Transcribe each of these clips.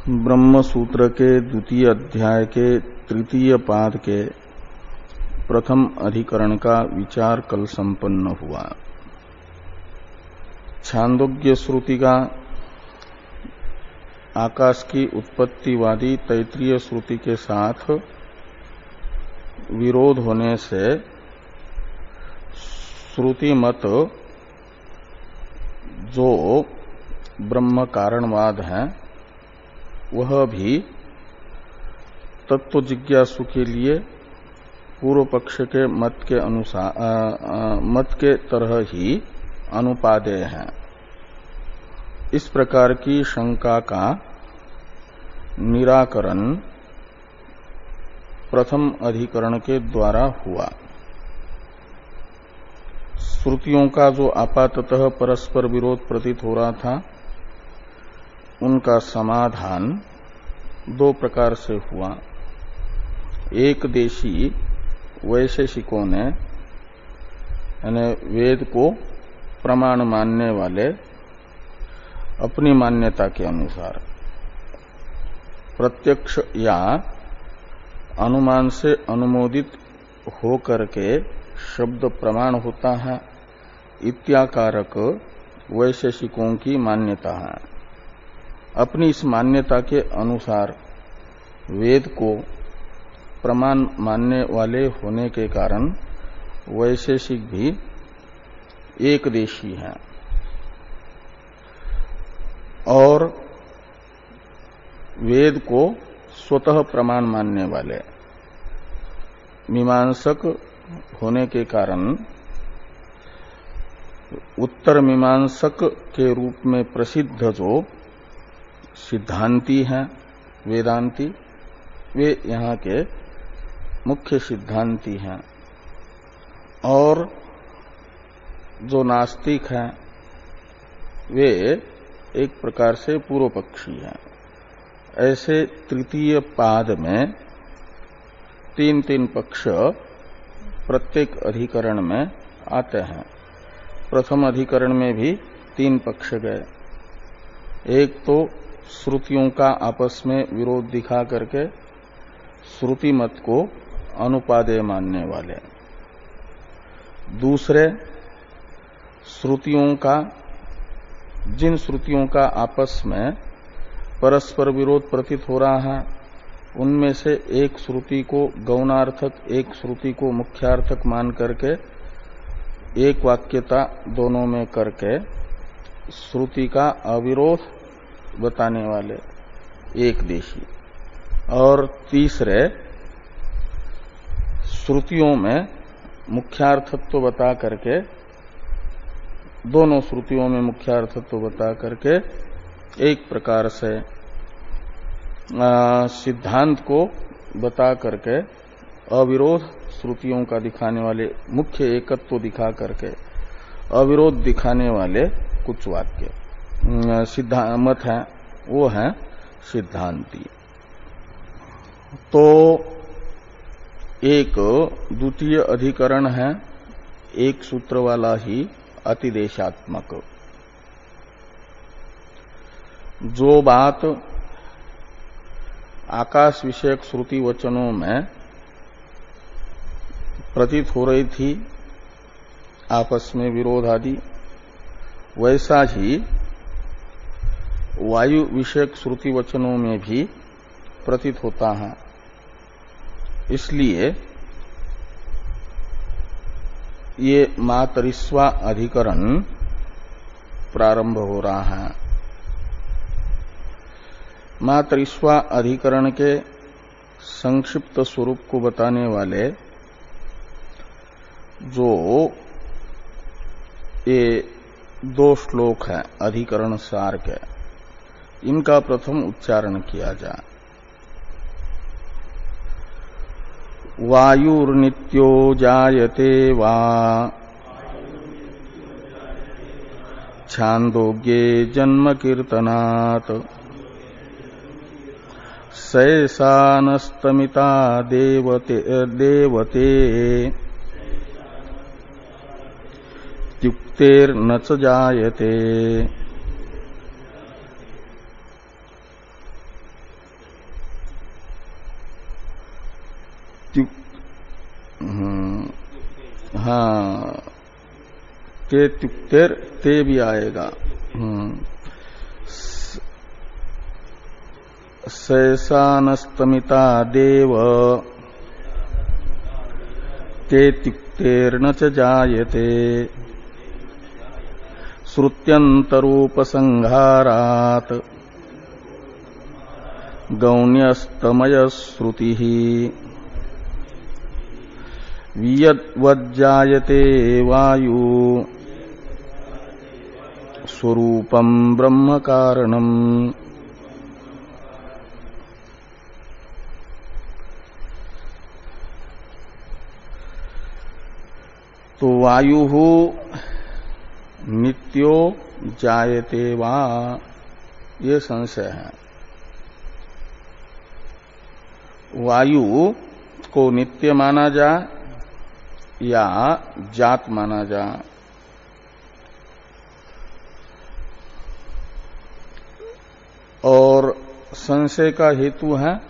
ब्रह्म सूत्र के द्वितीय अध्याय के तृतीय पाद के प्रथम अधिकरण का विचार कल संपन्न हुआ। छांदोग्य श्रुति का आकाश की उत्पत्तिवादी तैत्रीय श्रुति के साथ विरोध होने से श्रुति मत जो ब्रह्म कारणवाद है वह भी तत्व जिज्ञासु के लिए पूर्व पक्ष के मत के अनुसार मत के तरह ही अनुपादेय है। इस प्रकार की शंका का निराकरण प्रथम अधिकरण के द्वारा हुआ। श्रुतियों का जो आपाततः परस्पर विरोध प्रतीत हो रहा था उनका समाधान दो प्रकार से हुआ। एक देशी वैशेषिकों ने यानी वेद को प्रमाण मानने वाले अपनी मान्यता के अनुसार प्रत्यक्ष या अनुमान से अनुमोदित होकर के शब्द प्रमाण होता है इत्याकारक वैशेषिकों की मान्यता है। अपनी इस मान्यता के अनुसार वेद को प्रमाण मानने वाले होने के कारण वैशेषिक भी एक देशी हैं और वेद को स्वतः प्रमाण मानने वाले मीमांसक होने के कारण उत्तर मीमांसक के रूप में प्रसिद्ध जो सिद्धांती हैं वेदांती वे यहाँ के मुख्य सिद्धांती हैं और जो नास्तिक हैं वे एक प्रकार से पूर्व पक्षी हैं। ऐसे तृतीय पाद में तीन तीन पक्ष प्रत्येक अधिकरण में आते हैं। प्रथम अधिकरण में भी तीन पक्ष गए। एक तो श्रुतियों का आपस में विरोध दिखा करके श्रुति मत को अनुपादेय मानने वाले, दूसरे श्रुतियों का जिन श्रुतियों का आपस में परस्पर विरोध प्रतीत हो रहा है उनमें से एक श्रुति को गौणार्थक एक श्रुति को मुख्यार्थक मान करके एक वाक्यता दोनों में करके श्रुति का अविरोध बताने वाले एक देशी, और तीसरे श्रुतियों में मुख्यार्थत्व बता करके दोनों श्रुतियों में मुख्यार्थत्व बता करके एक प्रकार से सिद्धांत को बता करके अविरोध श्रुतियों का दिखाने वाले मुख्य एकत्व दिखा करके अविरोध दिखाने वाले कुछ वाक्य मत है वो है सिद्धांती। तो एक द्वितीय अधिकरण है एक सूत्र वाला ही अतिदेशात्मक। जो बात आकाश विषयक श्रुति वचनों में प्रतीत हो रही थी आपस में विरोध आदि, वैसा ही वायु विषयक श्रुति वचनों में भी प्रतीत होता है। इसलिए ये मातरिस्वा अधिकरण प्रारंभ हो रहा है। मातरिस्वा अधिकरण के संक्षिप्त स्वरूप को बताने वाले जो ये दो श्लोक हैं अधिकरण सार के, इनका प्रथम उच्चारण किया जाए। वायुर्नित्यो जायते वा छांदोग्ये जन्म कीर्तनात् सैसानस्तमिता देवते त्युक्तेर्न च जायते। हाँ, ते त्युक्तेर ते भी आएगा। सैसानस्तमिता देव ते त्युक्तेर्न च जायते श्रुत्यंतरोपसंहारात् गौण्यस्तमय श्रुति वियद्वज्जायते वायु स्वरूपम ब्रह्म कारणम। तो वायु नित्यो जायते वा, ये संशय है। वायु को नित्य माना जाए या जात माना जाए। और संशय का हेतु है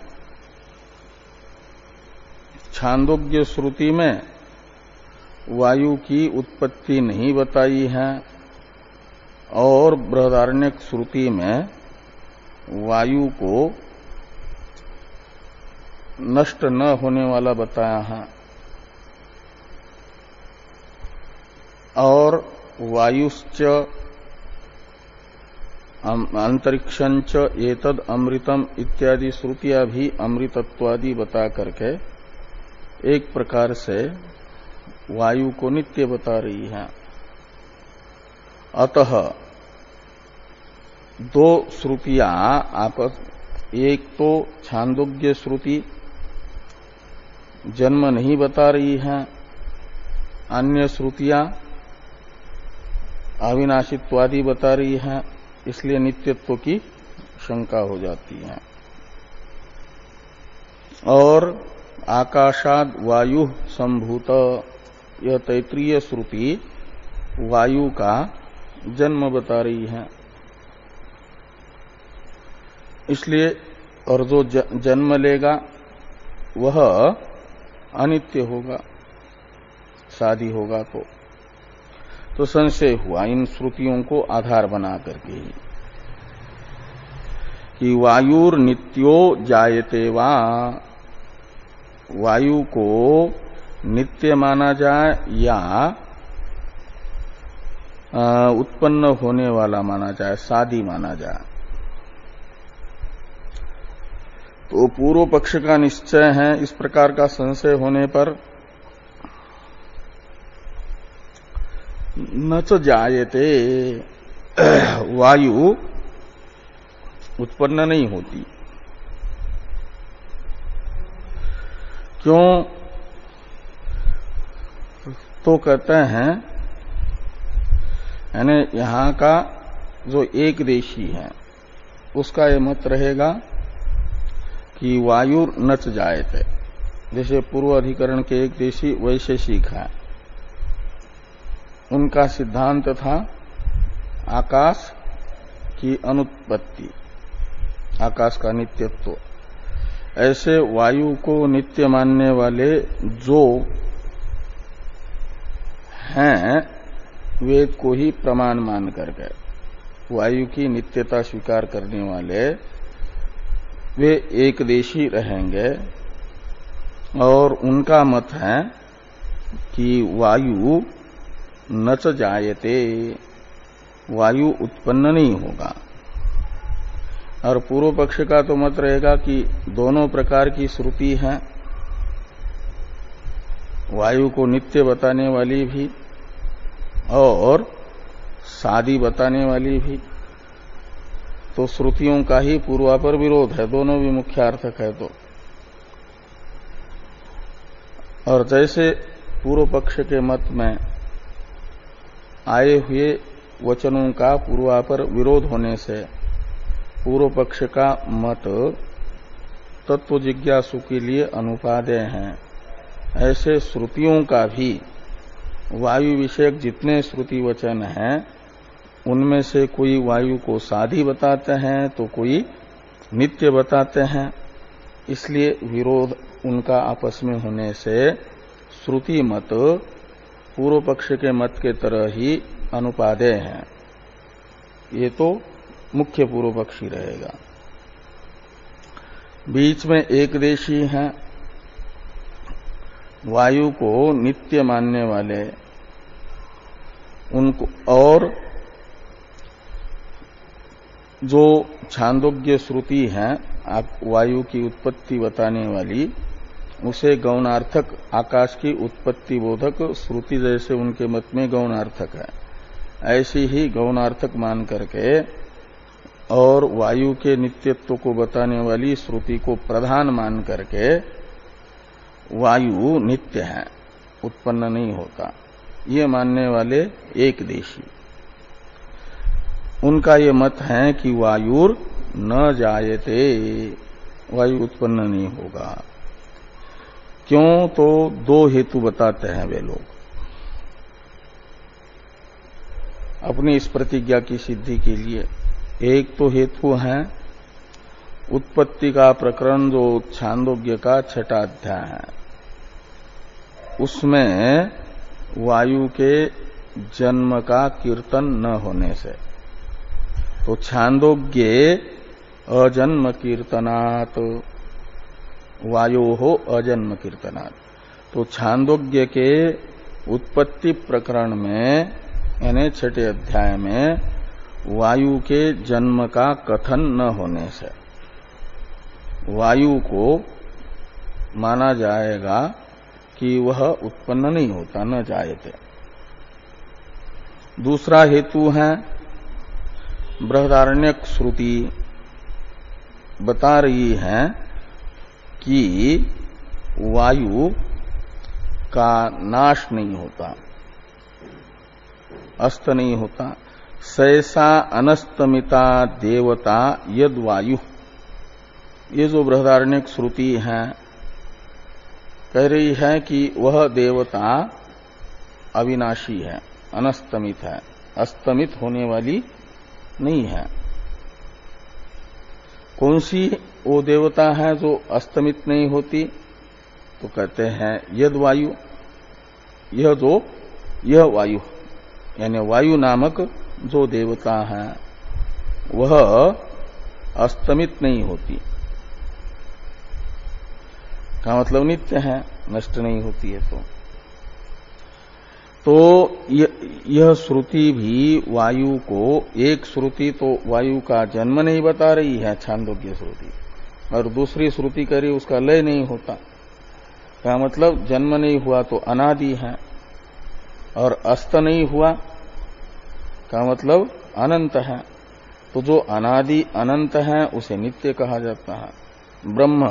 छांदोग्य श्रुति में वायु की उत्पत्ति नहीं बताई है और बृहदारण्यक श्रुति में वायु को नष्ट न होने वाला बताया है। और वायुश्च अंतरिक्षंच एतद अमृतम इत्यादि श्रुतियां भी अमृतत्वादि बता करके एक प्रकार से वायु को नित्य बता रही है। अतः दो श्रुतियां आपस, एक तो छांदोग्य श्रुति जन्म नहीं बता रही है, अन्य श्रुतियां अविनाशित्वादि बता रही है, इसलिए नित्यत्व की शंका हो जाती है। और आकाशाद वायु संभूत, यह तैत्रीय श्रुति वायु का जन्म बता रही है। इसलिए और जो जन्म लेगा वह अनित्य होगा, शादी होगा। तो संशय हुआ इन श्रुतियों को आधार बना करके ही कि वायुर नित्यो जायते वा, वायु को नित्य माना जाए या उत्पन्न होने वाला माना जाए, शादी माना जाए। तो पूर्व पक्ष का निश्चय है इस प्रकार का संशय होने पर न च जायते, वायु उत्पन्न नहीं होती। क्यों? तो कहते हैं यानी यहां का जो एक देशी है उसका यह मत रहेगा कि वायु न च जायते। जैसे पूर्व अधिकरण के एक देशी वैशेषिक है, उनका सिद्धांत था आकाश की अनुत्पत्ति, आकाश का नित्यत्व। ऐसे वायु को नित्य मानने वाले जो हैं वेद को ही प्रमाण मान करके वायु की नित्यता स्वीकार करने वाले वे एक देशी रहेंगे। और उनका मत है कि वायु न च जायते, वायु उत्पन्न नहीं होगा। और पूर्व पक्ष का तो मत रहेगा कि दोनों प्रकार की श्रुति है, वायु को नित्य बताने वाली भी और शादी बताने वाली भी। तो श्रुतियों का ही पूर्वापर विरोध है, दोनों भी मुख्यार्थक है। तो और जैसे पूर्व पक्ष के मत में आए हुए वचनों का पूर्वापर विरोध होने से पूर्व पक्ष का मत तत्व जिज्ञासु के लिए अनुपादेय है, ऐसे श्रुतियों का भी वायु विषयक जितने श्रुति वचन हैं उनमें से कोई वायु को साधी बताते हैं तो कोई नित्य बताते हैं। इसलिए विरोध उनका आपस में होने से श्रुति मत पूर्व पक्ष के मत के तरह ही अनुपादेय है। ये तो मुख्य पूर्व पक्षी रहेगा। बीच में एक देशी है, वायु को नित्य मानने वाले उनको, और जो छांदोग्य श्रुति है वायु की उत्पत्ति बताने वाली, उसे गौणार्थक आकाश की उत्पत्ति बोधक श्रुति जैसे उनके मत में गौणार्थक है, ऐसी ही गौणार्थक मान करके और वायु के नित्यत्व को बताने वाली श्रुति को प्रधान मान करके वायु नित्य है, उत्पन्न नहीं होता, ये मानने वाले एक देशी, उनका ये मत है कि वायुर न जायते, वायु उत्पन्न नहीं होगा। क्यों? तो दो हेतु बताते हैं वे लोग अपनी इस प्रतिज्ञा की सिद्धि के लिए। एक तो हेतु है उत्पत्ति का प्रकरण जो छांदोग्य का 6वां अध्याय है, उसमें वायु के जन्म का कीर्तन न होने से, तो छांदोग्ये अजन्म कीर्तनात्, वायो हो अजन्म कीर्तनात्, तो छांदोग्य के उत्पत्ति प्रकरण में यानी 6वें अध्याय में वायु के जन्म का कथन न होने से वायु को माना जाएगा कि वह उत्पन्न नहीं होता, न जायते। दूसरा हेतु है बृहदारण्यक श्रुति बता रही है कि वायु का नाश नहीं होता, अस्त नहीं होता। सैसा अनस्तमिता देवता यद वायु, ये जो बृहदारण्यक श्रुति है कह रही है कि वह देवता अविनाशी है, अनस्तमित है, अस्तमित होने वाली नहीं है। कौन सी वो देवता है जो अस्तमित नहीं होती? तो कहते हैं यद वायु, यह वायु यानी वायु नामक जो देवता है वह अस्तमित नहीं होती, का मतलब नित्य है, नष्ट नहीं होती है। तो यह श्रुति भी वायु को, एक श्रुति तो वायु का जन्म नहीं बता रही है छांदोग्य श्रुति, और दूसरी श्रुति कह रही उसका लय नहीं होता, का मतलब जन्म नहीं हुआ तो अनादि है, और अस्त नहीं हुआ का मतलब अनंत है। तो जो अनादि अनंत है उसे नित्य कहा जाता है। ब्रह्म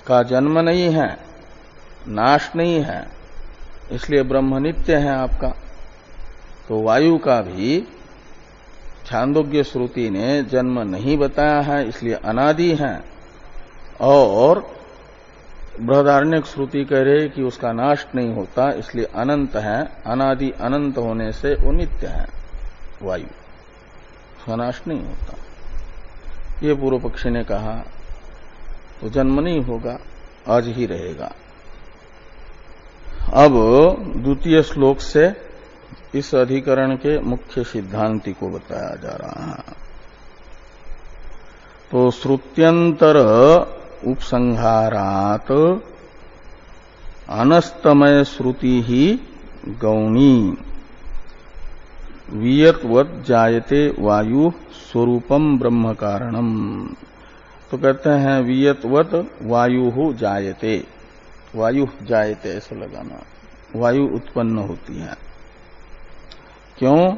का जन्म नहीं है, नाश नहीं है, इसलिए ब्रह्म नित्य है आपका। तो वायु का भी छांदोग्य श्रुति ने जन्म नहीं बताया है, इसलिए अनादि है, और बृहदारण्यक श्रुति कह रहे कि उसका नाश नहीं होता, इसलिए अनंत है। अनादि अनंत होने से वो नित्य है वायु, उसका नाश नहीं होता। ये पूर्व पक्षी ने कहा तो जन्म नहीं होगा, आज ही रहेगा। अब द्वितीय श्लोक से इस अधिकरण के मुख्य सिद्धांति को बताया जा रहा है। तो श्रुत्यंतर उपसंहारात अनस्तमय श्रुति ही गौणी वियतवत जायते वायु स्वरूपम ब्रह्म कारणम। तो कहते हैं वियतवत वायु जायते, वायु जायते ऐसा लगाना, वायु उत्पन्न होती है। क्यों,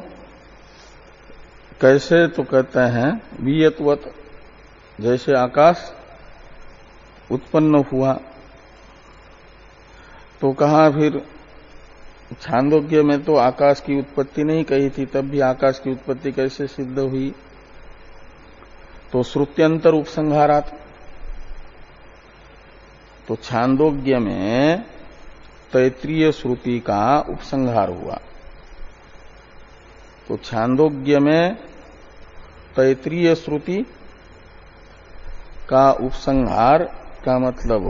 कैसे? तो कहते हैं वियतवत, जैसे आकाश उत्पन्न हुआ। तो कहा फिर छांदोग्य में तो आकाश की उत्पत्ति नहीं कही थी, तब भी आकाश की उत्पत्ति कैसे सिद्ध हुई? तो श्रुत्यंतर उपसंहारात, तो छांदोग्य में तैत्रीय श्रुति का उपसंहार हुआ। तो छांदोग्य में तैत्रीय श्रुति का उपसंहार का मतलब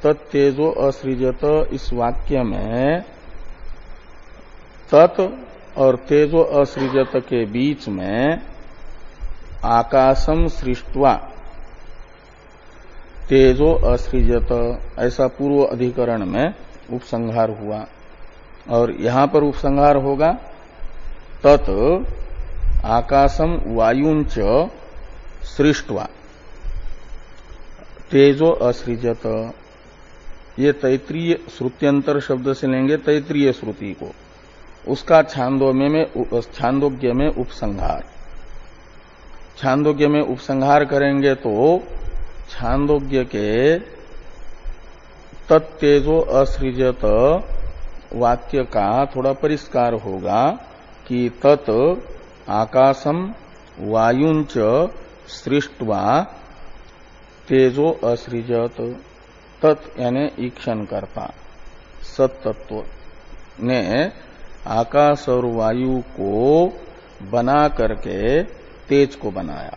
तत्तेजो असृजत इस वाक्य में तत् और तेजो असृजत के बीच में आकाशम सृष्ट्वा तेजो असृजत ऐसा पूर्व अधिकरण में उपसंहार हुआ। और यहां पर उपसंहार होगा तत् आकाशम वायुंच सृष्ट्वा तेजो असृजत। ये तैत्रीय श्रुत्यंतर शब्द से लेंगे तैत्रीय श्रुति को, उसका छांदोग्य में उपसंहार। छांदोग्य में उपसंहार करेंगे तो छांदोग्य के तत्तेजो असृजत वाक्य का थोड़ा परिष्कार होगा कि तत् आकाशम वायुंच सृष्ट्वा तेजो असृजत। तत् यानी ईक्षण करता सत्तत्व ने आकाश और वायु को बना करके तेज को बनाया,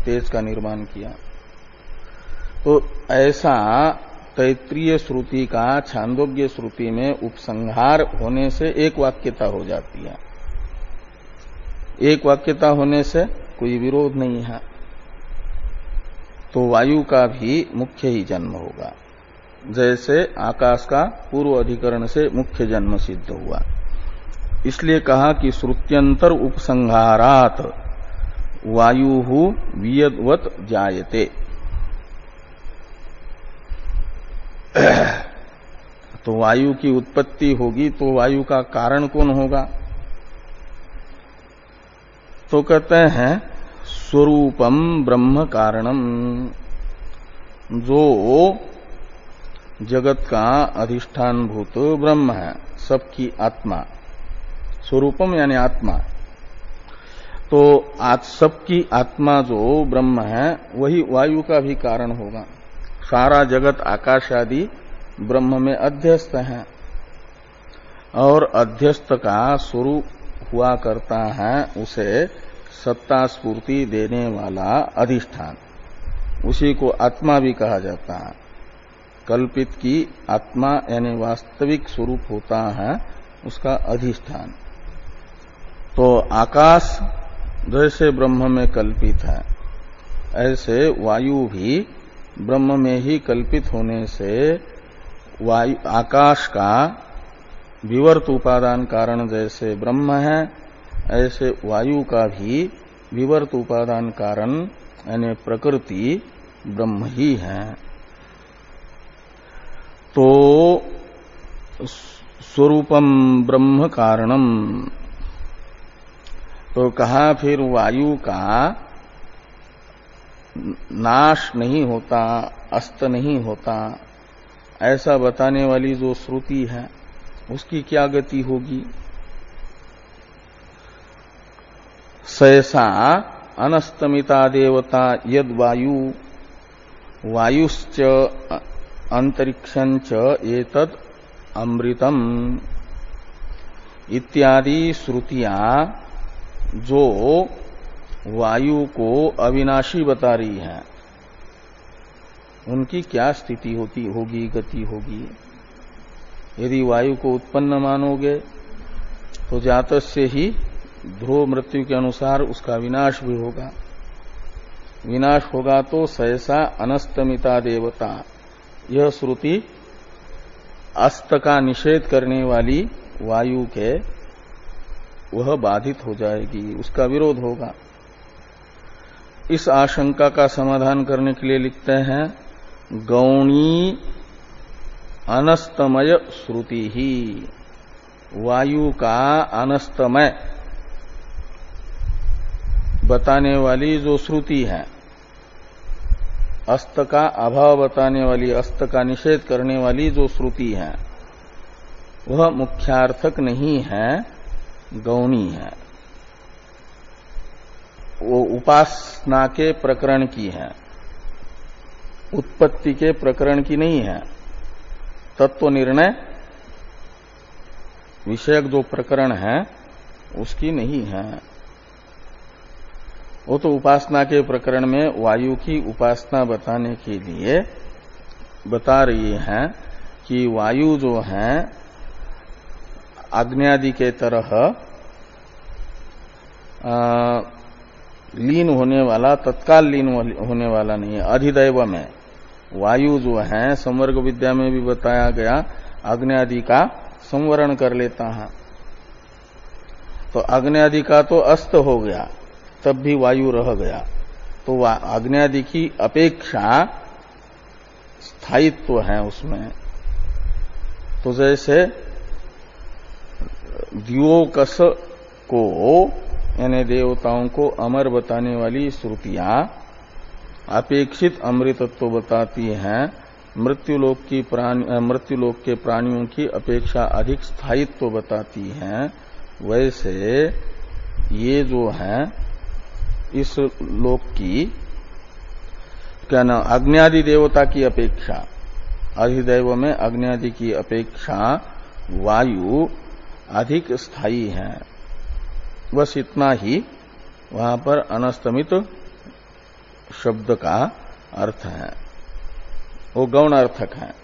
तेज का निर्माण किया। तो ऐसा तैत्रीय श्रुति का छांदोग्य श्रुति में उपसंहार होने से एक वाक्यता हो जाती है। एक वाक्यता होने से कोई विरोध नहीं है, तो वायु का भी मुख्य ही जन्म होगा, जैसे आकाश का पूर्व अधिकरण से मुख्य जन्म सिद्ध हुआ। इसलिए कहा कि श्रुत्यंतर उपसंहारात वायु वियद्वत जायते। तो वायु की उत्पत्ति होगी तो वायु का कारण कौन होगा? तो कहते हैं स्वरूपम ब्रह्म कारणम, जो जगत का अधिष्ठान भूत ब्रह्म है, सबकी आत्मा। स्वरूपम यानी आत्मा। तो आज सबकी आत्मा जो ब्रह्म है वही वायु का भी कारण होगा। सारा जगत आकाश आदि ब्रह्म में अध्यस्त है, और अध्यस्त का स्वरूप हुआ करता है उसे सत्ता स्फूर्ति देने वाला अधिष्ठान, उसी को आत्मा भी कहा जाता है। कल्पित की आत्मा यानी वास्तविक स्वरूप होता है उसका अधिष्ठान। तो आकाश जैसे ब्रह्म में कल्पित है, ऐसे वायु भी ब्रह्म में ही कल्पित होने से वायु आकाश का विवर्त उपादान कारण जैसे ब्रह्म है, ऐसे वायु का भी विवर्त उपादान कारण यानी प्रकृति ब्रह्म ही है। तो स्वरूपम ब्रह्म कारणम, तो कहा फिर वायु का नाश नहीं होता, अस्त नहीं होता, ऐसा बताने वाली जो श्रुति है उसकी क्या गति होगी? सहसा अनस्तमिता देवता यद वायु वायुश्च अंतरिक्षंच एतद अमृतम इत्यादि श्रुतियां जो वायु को अविनाशी बता रही हैं, उनकी क्या स्थिति होगी, गति होगी? यदि वायु को उत्पन्न मानोगे तो जातस्य ही ध्रुव मृत्यु के अनुसार उसका विनाश भी होगा। विनाश होगा तो सहसा अनस्तमिता देवता, यह श्रुति अस्त का निषेध करने वाली वायु के वह बाधित हो जाएगी, उसका विरोध होगा। इस आशंका का समाधान करने के लिए लिखते हैं गौणी अनस्तमय श्रुति ही, वायु का अनस्तमय बताने वाली जो श्रुति है, अस्त का अभाव बताने वाली, अस्त का निषेध करने वाली जो श्रुति है, वह मुख्यार्थक नहीं है, गौणी है। वो उपासना के प्रकरण की है, उत्पत्ति के प्रकरण की नहीं है। तत्व निर्णय विषयक जो प्रकरण है उसकी नहीं है। वो तो उपासना के प्रकरण में वायु की उपासना बताने के लिए बता रही है कि वायु जो है आग्नेयादि के तरह लीन होने वाला, तत्काल लीन होने वाला नहीं है। अधिदैव में वायु जो है संवर्ग विद्या में भी बताया गया आग्नेयादि का संवरण कर लेता है। तो आग्नेयादि का तो अस्त हो गया, तब भी वायु रह गया। तो आग्नेयादि की अपेक्षा स्थायित्व है उसमें। तो जैसे द्योकस को यानी देवताओं को अमर बताने वाली श्रुतियां अपेक्षित अमृतत्व बताती हैं, मृत्युलोक के प्राणियों की अपेक्षा अधिक स्थायित्व बताती हैं, वैसे ये जो है इस लोक की क्या ना अग्न्यादि देवता की अपेक्षा, अधिदैव में अग्न्यादि की अपेक्षा वायु अधिक स्थायी है। बस इतना ही वहां पर अनस्तमित शब्द का अर्थ है, वो गौण अर्थक है।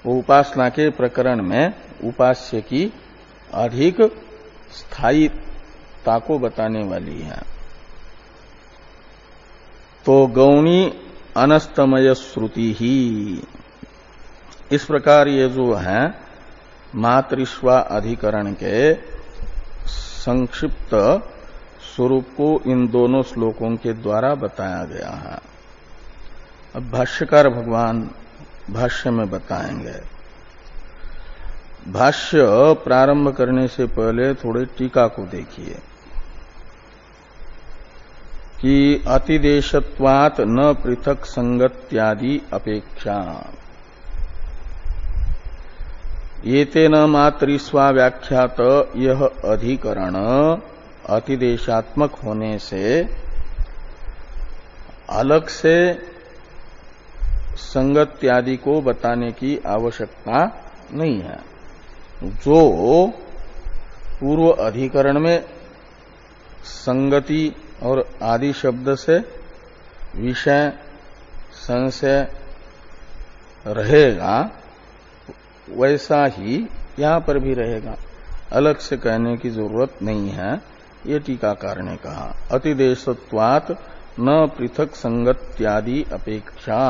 वो उपासना के प्रकरण में उपास्य की अधिक स्थायीता को बताने वाली है। तो गौणी अनस्तमय श्रुति ही, इस प्रकार ये जो है मातृश्वा अधिकरण के संक्षिप्त स्वरूप को इन दोनों श्लोकों के द्वारा बताया गया है। अब भाष्यकार भगवान भाष्य में बताएंगे। भाष्य प्रारंभ करने से पहले थोड़े टीका को देखिए कि अतिदेशत्वात् न पृथक संगत्यादि अपेक्षा एतेन मातृस्वा व्याख्यात यह अधिकरण अतिदेशात्मक होने से अलग से संगत्यादि को बताने की आवश्यकता नहीं है। जो पूर्व अधिकरण में संगति और आदि शब्द से विषय संशय रहेगा, वैसा ही यहां पर भी रहेगा, अलग से कहने की जरूरत नहीं है। ये टीकाकार ने कहा अतिदेशत्वात् न पृथक संगत्यादि अपेक्षा।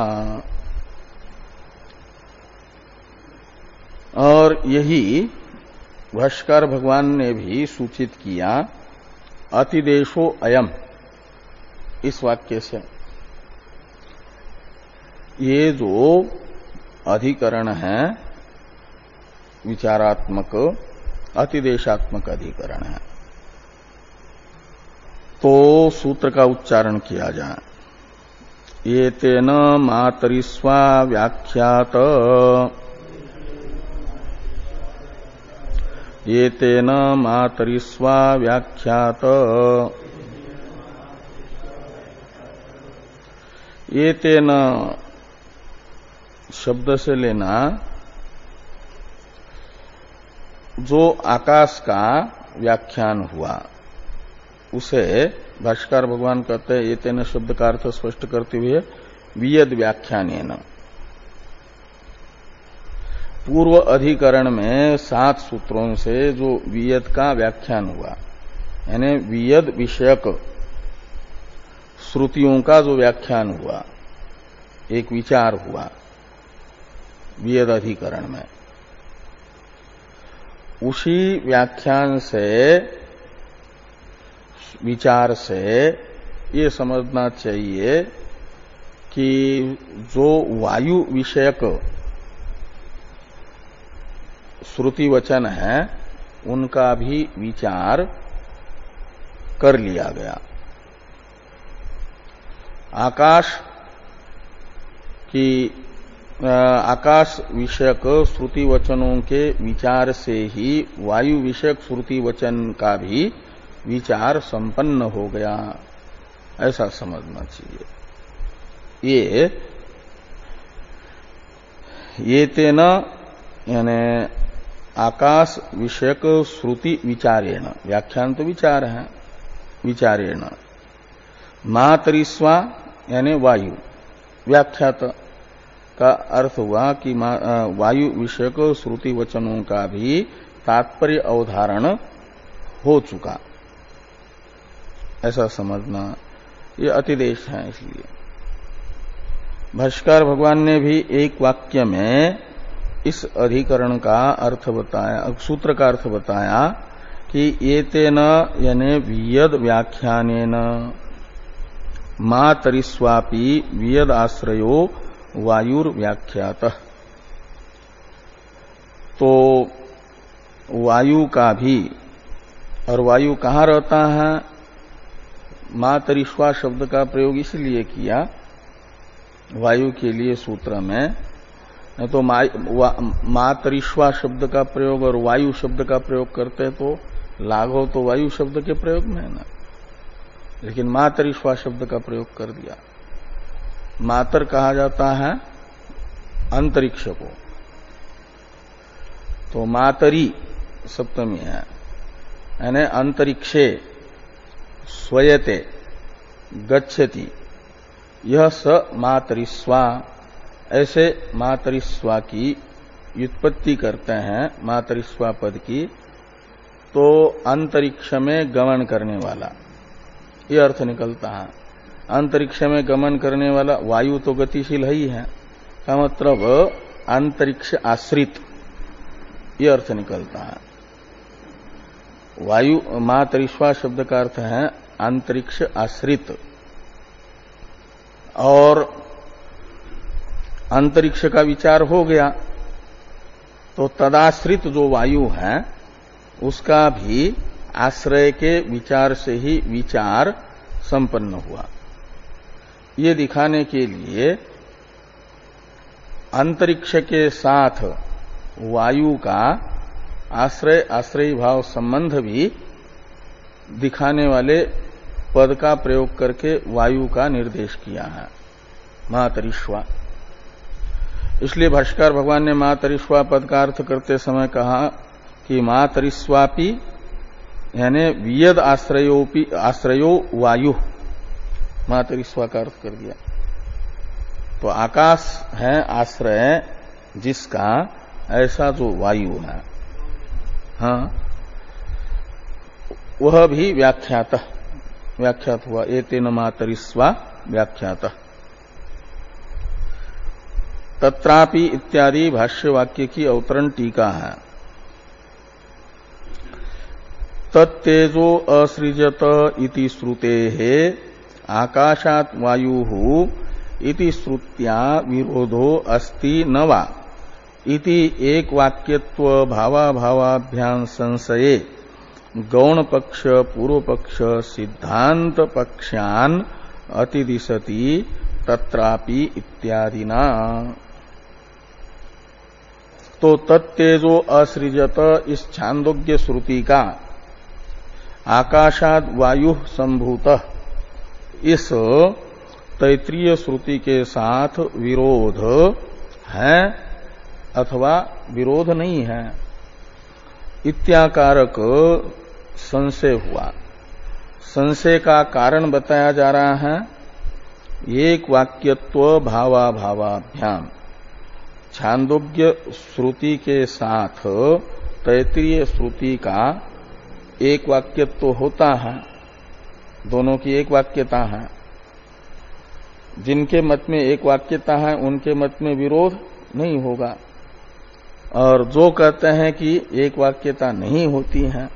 और यही भाष्यकार भगवान ने भी सूचित किया अतिदेशो अयम, इस वाक्य से। ये जो अधिकरण है विचारात्मक अतिदेशात्मक अधिकरण है। तो सूत्र का उच्चारण किया जाए। ये तेन मातरिस्वा व्याख्यात, ये तेन मातरिस्वा व्याख्यात, ये तेन शब्द से लेना जो आकाश का व्याख्यान हुआ उसे भाष्यकार भगवान कहते हैं ये तेन शब्द का अर्थ स्पष्ट करते हुए वियद व्याख्यानेन। पूर्व अधिकरण में 7 सूत्रों से जो वियद का व्याख्यान हुआ, यानी वियद विषयक श्रुतियों का जो व्याख्यान हुआ, एक विचार हुआ वियद अधिकरण में, उसी व्याख्यान से विचार से ये समझना चाहिए कि जो वायु विषयक श्रुति वचन है उनका भी विचार कर लिया गया। आकाश विषयक श्रुति वचनों के विचार से ही वायु विषयक श्रुति वचन का भी विचार संपन्न हो गया, ऐसा समझना चाहिए। ये तेना यानी आकाश विषयक श्रुति विचारेण, व्याख्यान तो विचार है, विचारेण मातरिस्वा यानी वायु व्याख्यात का अर्थ हुआ कि वायु विषयक श्रुति वचनों का भी तात्पर्य अवधारण हो चुका, ऐसा समझना। ये अतिदेश है। इसलिए भाष्यकार भगवान ने भी एक वाक्य में इस अधिकरण का अर्थ बताया, सूत्र का अर्थ बताया कि एतेन यानी वियद व्याख्यानेन मातरिस्वापि वियद आश्रयो वायुर्व्याख्यातः। तो वायु का भी, और वायु कहाँ रहता है? मातरिस्वा शब्द का प्रयोग इसलिए किया वायु के लिए सूत्र में, नहीं तो मातरिस्वा शब्द का प्रयोग और वायु शब्द का प्रयोग करते तो लाघव तो वायु शब्द के प्रयोग में है ना, लेकिन मातरिस्वा शब्द का प्रयोग कर दिया। मातर कहा जाता है अंतरिक्ष को, तो मातरी सप्तमी है, यानी अंतरिक्षे स्वयते गच्छति, यह स मातरिस्वा। ऐसे मातरिस्वा की व्युत्पत्ति करते हैं मातरिस्वा पद की, तो अंतरिक्ष में गमन करने वाला, ये अर्थ निकलता है। अंतरिक्ष में गमन करने वाला, वायु तो गतिशील ही है, का मतलब अंतरिक्ष आश्रित, ये अर्थ निकलता है। वायु मातरिस्वा शब्द का अर्थ है अंतरिक्ष आश्रित, और अंतरिक्ष का विचार हो गया तो तदाश्रित जो वायु है उसका भी आश्रय के विचार से ही विचार संपन्न हुआ। ये दिखाने के लिए अंतरिक्ष के साथ वायु का आश्रय भाव संबंध भी दिखाने वाले पद का प्रयोग करके वायु का निर्देश किया है, मातरिस्वा। इसलिए भाष्यकार भगवान ने मातरिस्वा पद का अर्थ करते समय कहा कि मातरिस्वापि यानी वियद आश्रयो वायु, मातरिस्वा का अर्थ कर दिया। तो आकाश है आश्रय जिसका, ऐसा जो वायु है, हाँ, वह भी व्याख्यात हुआ। एतेन मातरिस्वा व्याख्यात। तत्रापि इत्यादि भाष्य वाक्य की अवतरण टीका है। तत्तेजो असृजत इति श्रुतेः आकाशात् वायुः इति श्रुत्या विरोधो अस्ति न वा इति एक वाक्यत्व भावाभावाभ्याम संशये गौण पक्ष पूर्व पक्ष सिद्धांत पक्षान अतिदिशति तत्रापि इत्यादिना। तो तत्तेजो असृजत इस छांदोग्य श्रुति का आकाशाद वायु संभूत इस तैत्रीय श्रुति के साथ विरोध है अथवा विरोध नहीं है, इत्याकारक संशय हुआ। संशय का कारण बताया जा रहा है एक वाक्यत्व भावाभावाभ्याम। छांदोग्य श्रुति के साथ तैत्रीय श्रुति का एक वाक्यत्व होता है, दोनों की एक वाक्यता है। जिनके मत में एक वाक्यता है उनके मत में विरोध नहीं होगा, और जो कहते हैं कि एक वाक्यता नहीं होती है,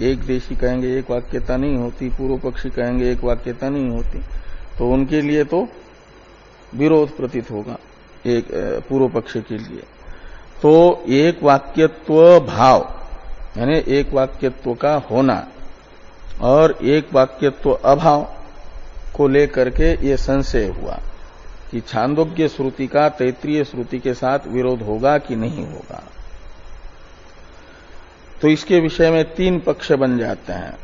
एक देशी कहेंगे एक वाक्यता नहीं होती, पूर्व पक्षी कहेंगे एक वाक्यता नहीं होती, तो उनके लिए तो विरोध प्रतीत होगा एक पूर्व पक्ष के लिए। तो एक वाक्यत्व भाव यानी एक वाक्यत्व का होना और एक वाक्यत्व अभाव को लेकर के ये संशय हुआ कि छांदोग्य श्रुति का तैत्रीय श्रुति के साथ विरोध होगा कि नहीं होगा। तो इसके विषय में तीन पक्ष बन जाते हैं।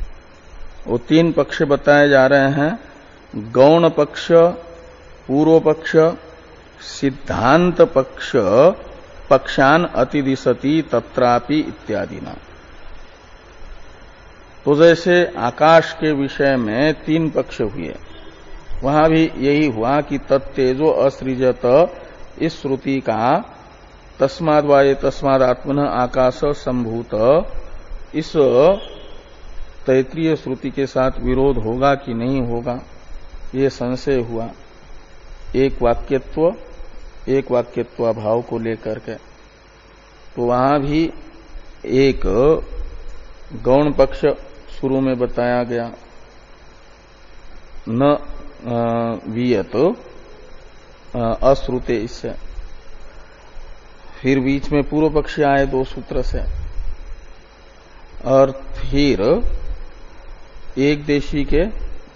वो तीन पक्ष बताए जा रहे हैं, गौण पक्ष, पूर्व पक्ष, सिद्धांत पक्ष, पक्षान अतिदिशति तत्रापि इत्यादि ना। तो जैसे आकाश के विषय में तीन पक्ष हुए, वहां भी यही हुआ कि तत्तेजो असृजत इस श्रुति का तस्माद् वाये तस्माद् आत्मनः आकाश संभूत इस तैत्रीय श्रुति के साथ विरोध होगा कि नहीं होगा, ये संशय हुआ एक वाक्यत्व भाव को लेकर के। तो वहां भी एक गौण पक्ष शुरू में बताया गया, न वियत अश्रुते, इससे फिर बीच में पूर्व पक्षी आए 2 सूत्र से, और फिर एक देशी के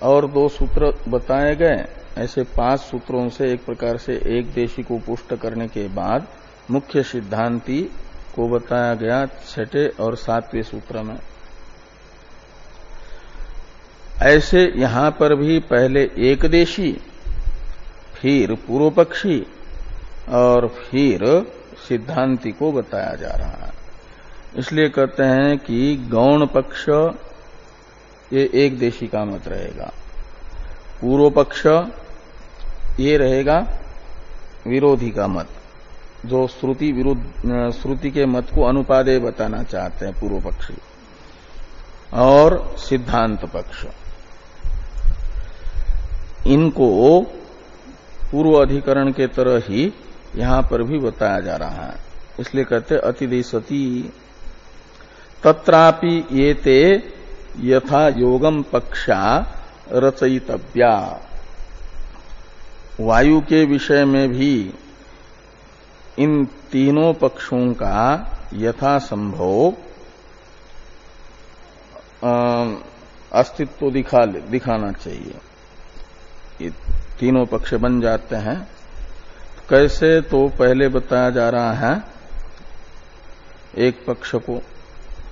और 2 सूत्र बताए गए। ऐसे 5 सूत्रों से एक प्रकार से एक देशी को पुष्ट करने के बाद मुख्य सिद्धांति को बताया गया 6 और 7वें सूत्र में। ऐसे यहां पर भी पहले एक देशी, फिर पूर्व पक्षी और फिर सिद्धांति को बताया जा रहा है। इसलिए कहते हैं कि गौण पक्ष ये एक देशी का मत रहेगा, पूर्व पक्ष ये रहेगा विरोधी का मत, जो श्रुति के मत को अनुपादेय बताना चाहते हैं पूर्व पक्षी, और सिद्धांत पक्ष। इनको पूर्व अधिकरण के तरह ही यहां पर भी बताया जा रहा है। इसलिए कहते अतिदेशति तत्रापि ये ते यथा योगम पक्षा रचयितव्या। वायु के विषय में भी इन तीनों पक्षों का यथासंभव अस्तित्व दिखाना चाहिए। ये तीनों पक्ष बन जाते हैं। कैसे? तो पहले बताया जा रहा है एक पक्ष को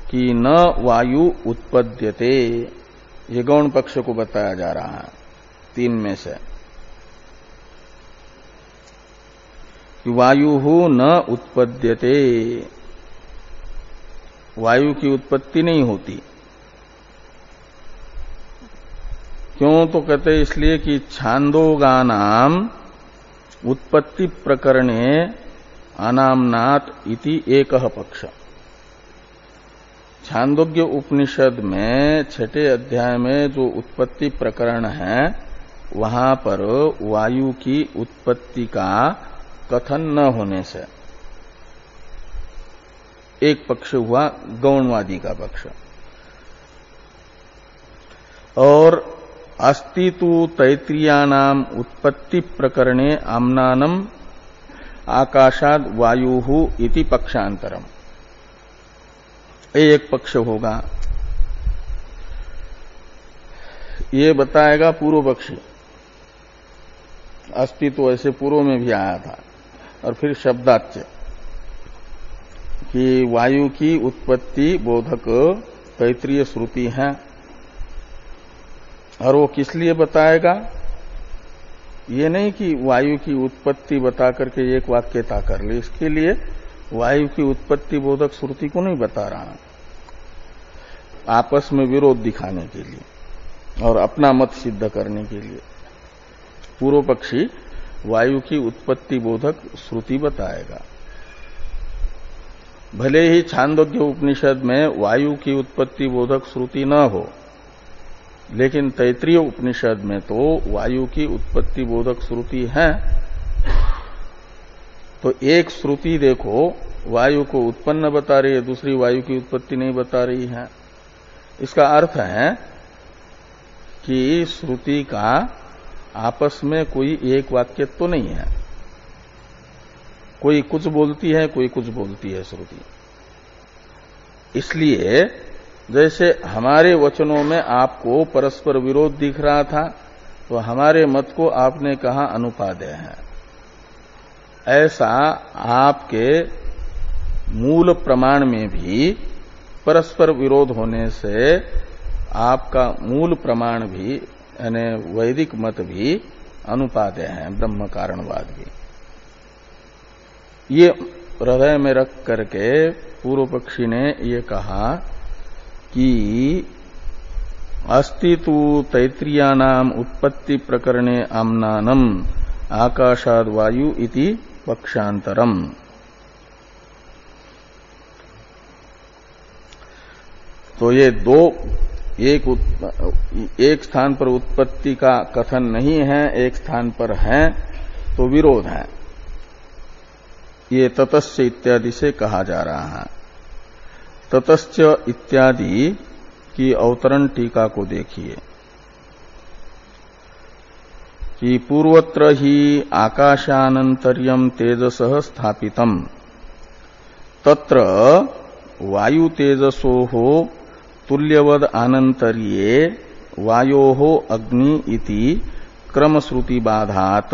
कि न वायु उत्पद्यते, ये गौण पक्ष को बताया जा रहा है 3 में से, कि वायु न उत्पद्यते, वायु की उत्पत्ति नहीं होती। क्यों? तो कहते इसलिए कि छांदोगानाम उत्पत्ति प्रकरणे अनामनात इति एकः पक्ष। छांदोग्य उपनिषद में 6 अध्याय में जो उत्पत्ति प्रकरण है, वहां पर वायु की उत्पत्ति का कथन न होने से एक पक्ष हुआ गौणवादी का पक्ष। और अस्तितु तैत्रीयानाम उत्पत्ति प्रकरणे आम्नानम आकाशाद वायुहु इति पक्षांतरम, एक पक्ष होगा। ये बताएगा पूर्व पक्षी। अस्तित्व ऐसे पूर्व में भी आया था। और फिर शब्दाच्य कि वायु की उत्पत्ति बोधक तैत्रीय श्रुति है, और वो किस लिए बताएगा? ये नहीं कि वायु की उत्पत्ति बता करके एक वाक्यता कर ले, इसके लिए वायु की उत्पत्ति बोधक श्रुति को नहीं बता रहा, आपस में विरोध दिखाने के लिए और अपना मत सिद्ध करने के लिए पूर्व पक्षी वायु की उत्पत्ति बोधक श्रुति बताएगा। भले ही छांदोग्य उपनिषद में वायु की उत्पत्ति बोधक श्रुति न हो, लेकिन तैत्रीय उपनिषद में तो वायु की उत्पत्ति बोधक श्रुति है। तो एक श्रुति देखो वायु को उत्पन्न बता रही है, दूसरी वायु की उत्पत्ति नहीं बता रही है। इसका अर्थ है कि श्रुति का आपस में कोई एक वाक्यत्व तो नहीं है, कोई कुछ बोलती है, कोई कुछ बोलती है श्रुति। इसलिए जैसे हमारे वचनों में आपको परस्पर विरोध दिख रहा था, तो हमारे मत को आपने कहा अनुपादेय है, ऐसा आपके मूल प्रमाण में भी परस्पर विरोध होने से आपका मूल प्रमाण भी यानी वैदिक मत भी अनुपादेय है, ब्रह्म कारणवाद भी। ये हृदय में रख करके पूर्व पक्षी ने ये कहा कि अस्ति तु तैत्रीयानाम उत्पत्ति प्रकरणे आम्नानम आकाशाद वायु इति पक्षांतरम। तो ये दो एक स्थान पर उत्पत्ति का कथन नहीं है, एक स्थान पर है तो विरोध है। ये ततस्य इत्यादि से कहा जा रहा है। ततस्य इत्यादि की अवतरण टीका को देखिए कि पूर्वत्र ही आकाशानंतर्यम तेजसः स्थापितम तत्र वायु तेजसोः तुल्यवद आनंतर्ये वायोः अग्नि इति क्रमश्रुति बाधात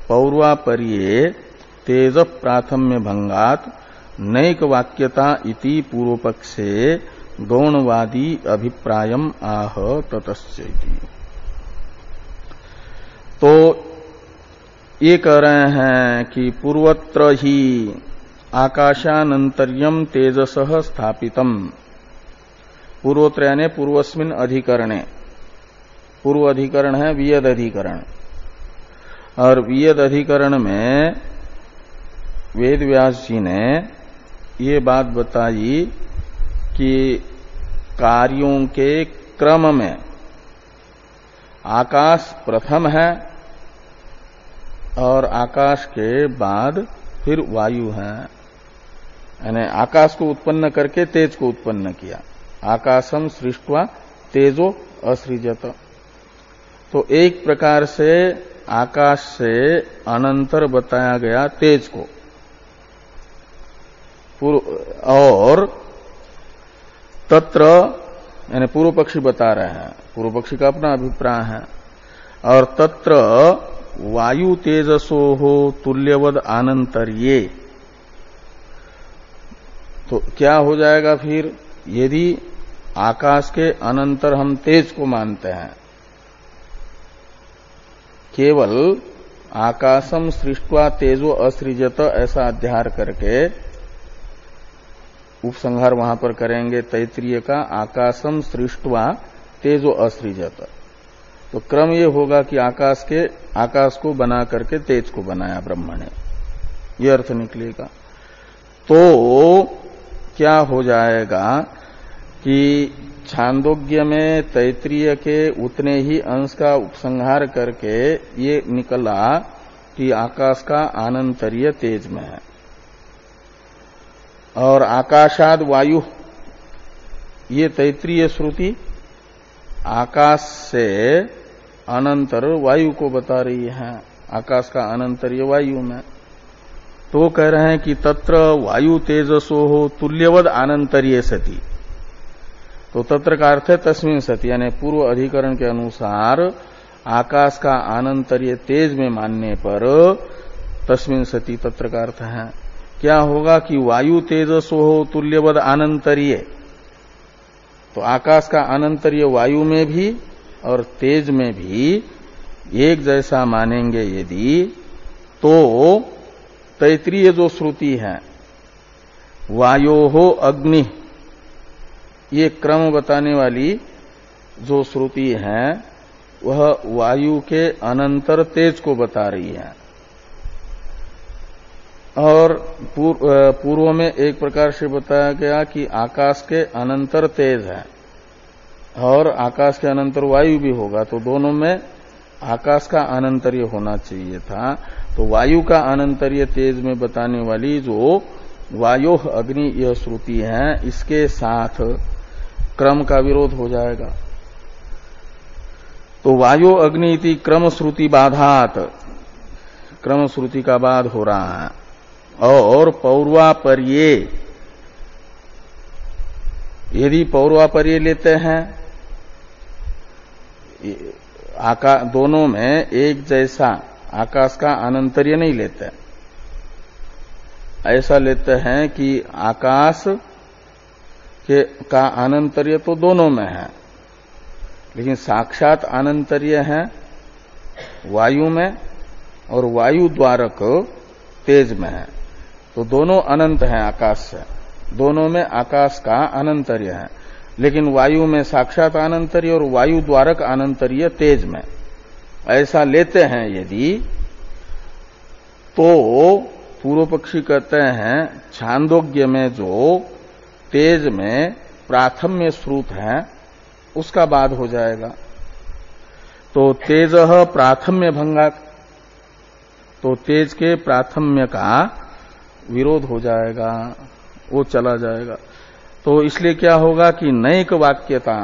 पौर्वापर्ये तेज प्राथम्य भंगात नैक वाक्यता इति पूर्वपक्षे गौणवादी अभिप्रायम आह ततस्य इति। तो ये कह रहे हैं कि पूर्वत्र ही आकाशानंतर्यम तेजसः स्थापितम। पूर्वोत्र यानी पूर्वस्मिन अधिकरणे, पूर्व अधिकरण है वियद अधिकरण, और वियद अधिकरण में वेद व्यास जी ने ये बात बताई कि कार्यों के क्रम में आकाश प्रथम है और आकाश के बाद फिर वायु है। यानी आकाश को उत्पन्न करके तेज को उत्पन्न किया। आकाशम सृष्ट्वा तेजो असृजत। तो एक प्रकार से आकाश से अनंतर बताया गया तेज को, और तत्र यानी पूर्व पक्षी बता रहे हैं, पूर्व पक्षी का अपना अभिप्राय है, और तत्र वायु तेजसो हो तुल्यवद आनंतर्ये। तो क्या हो जाएगा फिर, यदि आकाश के अनंतर हम तेज को मानते हैं, केवल आकाशम सृष्ट्वा तेजो असृजत ऐसा अध्यार करके उपसंहार वहां पर करेंगे तैत्रीय का, आकाशम सृष्ट्वा तेजो असृजत। तो क्रम ये होगा कि आकाश को बना करके तेज को बनाया ब्रह्म ने, ये अर्थ निकलेगा। तो क्या हो जाएगा कि छांदोग्य में तैत्रीय के उतने ही अंश का उपसंहार करके ये निकला कि आकाश का आनंतर्य तेज में है, और आकाशाद वायु, ये तैत्रीय श्रुति आकाश से अनंतर वायु को बता रही है, आकाश का अनंतर्य वायु में। तो कह रहे हैं कि तत्र वायु तेजसो हो तुल्यवद आनंतर्य सती। तो तत्र का अर्थ है तस्मिन सती, यानी पूर्व अधिकरण के अनुसार आकाश का आनंतर्य तेज में मानने पर तस्मिन सती तत्र का अर्थ है। क्या होगा कि वायु तेजसो हो तुल्यवद आनंतर्य, तो आकाश का आनंतर्य वायु में भी और तेज में भी एक जैसा मानेंगे यदि, तो तैत्रीय जो श्रुति है वायोहो अग्नि, ये क्रम बताने वाली जो श्रुति है वह वायु के अनंतर तेज को बता रही है। और पूर्व में एक प्रकार से बताया गया कि आकाश के अनंतर तेज है और आकाश के अनंतर वायु भी होगा, तो दोनों में आकाश का अनंतर्य होना चाहिए था। तो वायु का अनंतर्य तेज में बताने वाली जो वायोह अग्नि यह श्रुति है, इसके साथ क्रम का विरोध हो जाएगा। तो वायो अग्नि इति क्रम श्रुति बाधात, क्रम श्रुति का बाध हो रहा है। और पौर्वापर्ये, यदि पौर्वापर्ये लेते हैं, दोनों में एक जैसा आकाश का अनंतर्य नहीं लेते, ऐसा लेते हैं कि आकाश का अनंतर्य तो दोनों में है, लेकिन साक्षात अनंतर्य है वायु में और वायु द्वारक तेज में है। तो दोनों अनंत हैं आकाश से, दोनों में आकाश का अनंतर्य है। लेकिन वायु में साक्षात आनंतर्य और वायु द्वारक आनंतर्य तेज में, ऐसा लेते हैं यदि, तो पूर्व पक्षी कहते हैं छांदोग्य में जो तेज में प्राथम्य श्रुत है उसका बाद हो जाएगा। तो तेज प्राथम्य भंगात, तो तेज के प्राथम्य का विरोध हो जाएगा, वो चला जाएगा। तो इसलिए क्या होगा कि नैक वाक्यता,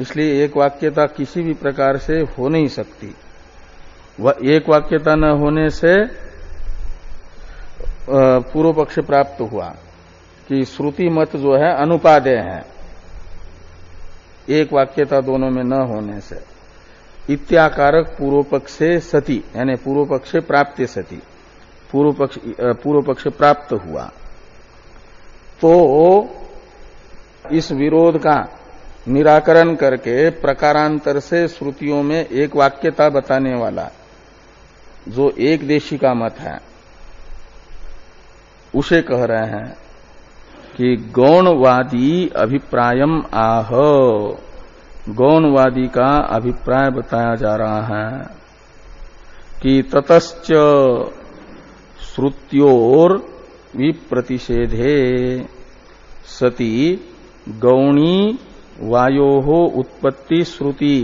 इसलिए एक वाक्यता किसी भी प्रकार से हो नहीं सकती। वह एक वाक्यता न होने से पूर्व पक्ष प्राप्त हुआ कि श्रुति मत जो है अनुपादेय है, एक वाक्यता दोनों में न होने से। इत्याकारक पूर्व पक्षे सति, यानी पूर्व पक्ष प्राप्त सति, पूर्व पक्ष प्राप्त हुआ। तो इस विरोध का निराकरण करके प्रकारांतर से श्रुतियों में एक वाक्यता बताने वाला जो एक देशी का मत है, उसे कह रहे हैं कि गौणवादी अभिप्रायम आह, गौणवादी का अभिप्राय बताया जा रहा है कि ततश्च श्रुत्योर विप्रतिषेधे सति गौणी वायोः उत्पत्ति श्रुति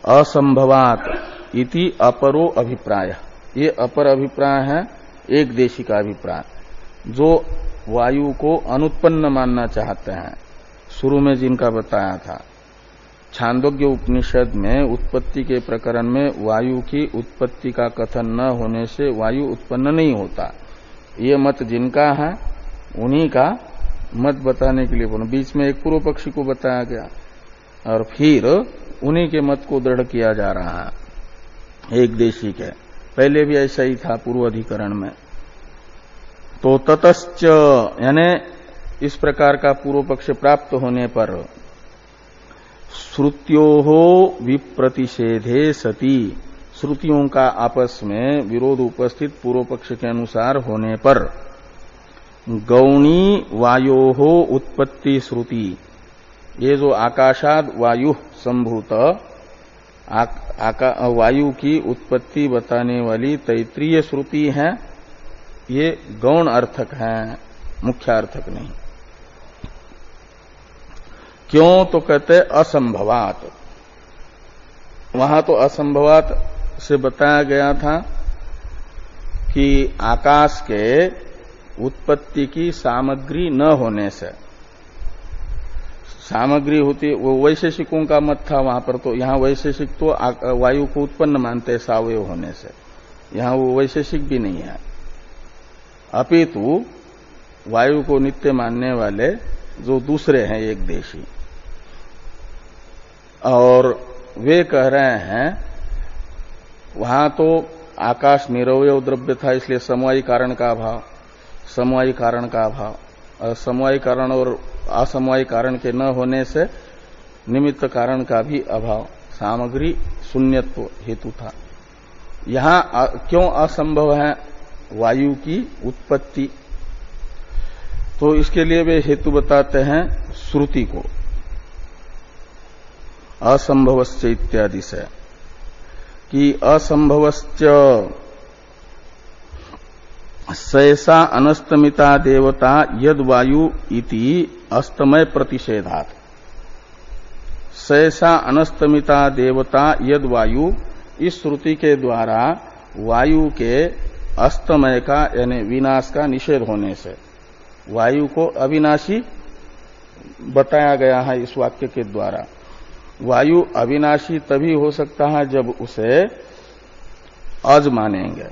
असंभवात इति अपरो अभिप्राय। ये अपर अभिप्राय है एक देशी का अभिप्राय, जो वायु को अनुत्पन्न मानना चाहते हैं। शुरू में जिनका बताया था, छांदोग्य उपनिषद में उत्पत्ति के प्रकरण में वायु की उत्पत्ति का कथन न होने से वायु उत्पन्न नहीं होता, ये मत जिनका है उन्हीं का मत बताने के लिए बीच में एक पूर्व पक्षी को बताया गया और फिर उन्हीं के मत को दृढ़ किया जा रहा है एक देशी के। पहले भी ऐसा ही था पूर्व अधिकरण में। तो ततश्च, यानी इस प्रकार का पूर्व पक्ष प्राप्त होने पर श्रुत्योः विप्रतिषेधे सति, श्रुतियों का आपस में विरोध उपस्थित पूर्व पक्ष के अनुसार होने पर गौणी वायोः उत्पत्ति श्रुति, ये जो आकाशाद वायु संभूत वायु की उत्पत्ति बताने वाली तैत्रीय श्रुति है, ये गौण अर्थक है, मुख्य अर्थक नहीं। क्यों? तो कहते असंभवात। वहां तो असंभवात से बताया गया था कि आकाश के उत्पत्ति की सामग्री न होने से, सामग्री होती वो वैशेषिकों का मत था वहां पर। तो यहां वैशेषिक तो वायु को उत्पन्न मानते सावयव होने से, यहां वो वैशेषिक भी नहीं है, अपितु वायु को नित्य मानने वाले जो दूसरे हैं एक देशी, और वे कह रहे हैं वहां तो आकाश निरवयव द्रव्य था, इसलिए समवायी कारण का अभाव, समवायी कारण का अभाव, और समवायी कारण और असमवायी कारण के न होने से निमित्त कारण का भी अभाव, सामग्री शून्यत्व हेतु था। यहां क्यों असंभव है वायु की उत्पत्ति? तो इसके लिए वे हेतु बताते हैं श्रुति को, असंभवश्च इत्यादि से, कि असंभवश्च सैसा अनस्तमिता देवता यद वायु इति अस्तमय प्रतिषेधात्, सैसा अनस्तमिता देवता यद वायु, इस श्रुति के द्वारा वायु के अस्तमय का यानी विनाश का निषेध होने से वायु को अविनाशी बताया गया है इस वाक्य के द्वारा। वायु अविनाशी तभी हो सकता है जब उसे अज मानेंगे।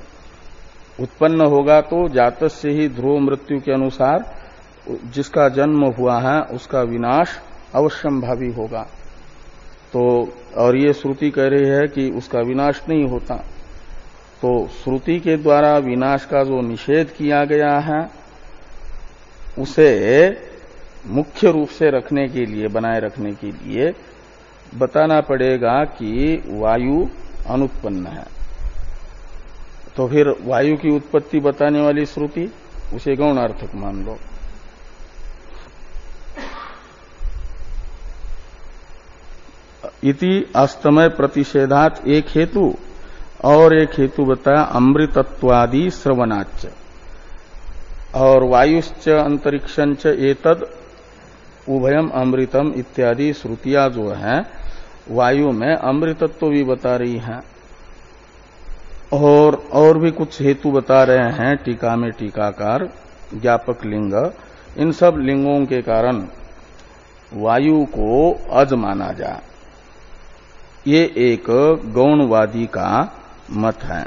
उत्पन्न होगा तो जातस्य ही ध्रुव मृत्यु के अनुसार जिसका जन्म हुआ है उसका विनाश अवश्यंभावी होगा। तो और ये श्रुति कह रही है कि उसका विनाश नहीं होता। तो श्रुति के द्वारा विनाश का जो निषेध किया गया है उसे मुख्य रूप से रखने के लिए, बनाए रखने के लिए बताना पड़ेगा कि वायु अनुत्पन्न है। तो फिर वायु की उत्पत्ति बताने वाली श्रुति उसे गौण अर्थक मान लो। इति अस्तमय प्रतिषेधात एक हेतु, और एक हेतु बताया अमृतत्वादि श्रवणाच्च, और वायुश्च अंतरिक्षंच एतद उभयम अमृतम इत्यादि श्रुतियां जो है वायु में अमृतत्व भी बता रही हैं। और भी कुछ हेतु बता रहे हैं टीका में टीकाकार ज्ञापक लिंग। इन सब लिंगों के कारण वायु को अज माना जाए, ये एक गौणवादी का मत है,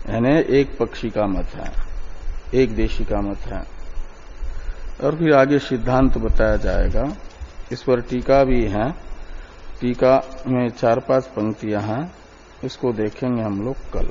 यानी एक पक्षी का मत है, एक देशी का मत है। और फिर आगे सिद्धांत बताया जाएगा। इस पर टीका भी है, टीका में 4-5 पंक्तियां हैं, इसको देखेंगे हम लोग कल।